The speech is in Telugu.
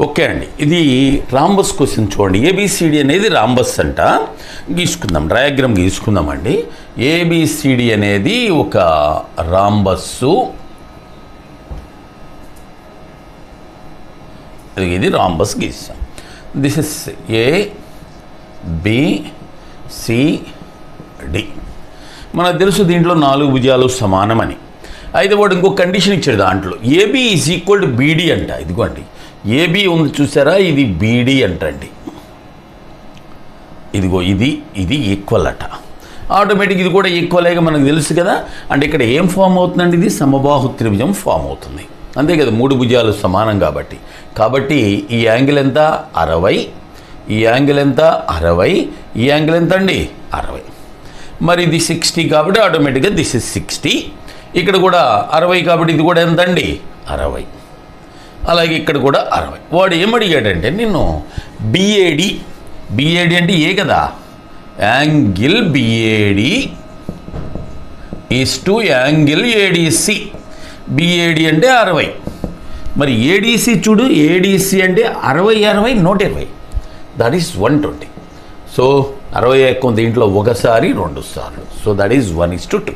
ఓకే అండి, ఇది రాంబస్ క్వశ్చన్ చూడండి. ఏబిసిడి అనేది రాంబస్ అంట. గీసుకుందాం, డయాగ్రామ్ గీసుకుందామండి. ఏబిసిడి అనేది ఒక రాంబస్సు. ఇది రాంబస్ గీస్తాం. This is A B C D. మనకు తెలుసు దీంట్లో 4 భుజాలు సమానమని. అయితే వాడు ఇంకో కండిషన్ ఇచ్చాడు దాంట్లో. AB is equal to BD అంట. ఇదిగోండి ఏబి ఉంది చూసారా, ఇది బీడీ అంటండి. ఇదిగో ఇది ఈక్వల్ అట. ఆటోమేటిక్ ఇది కూడా ఈక్వల్గా మనకు తెలుసు కదా. అంటే ఇక్కడ ఏం ఫామ్ అవుతుందండి, ఇది సమబాహు త్రిభుజం ఫామ్ అవుతుంది. అంతే కదా, 3 భుజాలు సమానం కాబట్టి ఈ యాంగిల్ ఎంత 60, ఈ యాంగిల్ ఎంత 60, ఈ యాంగిల్ ఎంత అండి 60. మరి ఇది 60 కాబట్టి ఆటోమేటిక్గా దిస్ ఇస్ 60. ఇక్కడ కూడా 60 కాబట్టి ఇది కూడా ఎంత అండి 60. అలాగే ఇక్కడ కూడా 60. వాడు ఏమడిగాడంటే నిన్ను బిఏడి అంటే ఏ కదా, angle BAD is to angle ADC. BAD అంటే 60. మరి ఏడిసి చూడు, ఏడిసి అంటే 60 120, దట్ ఈస్ 120. సో 60 ఎక్కువ దీంట్లో ఒకసారి 2 సార్లు. So that is 1:2.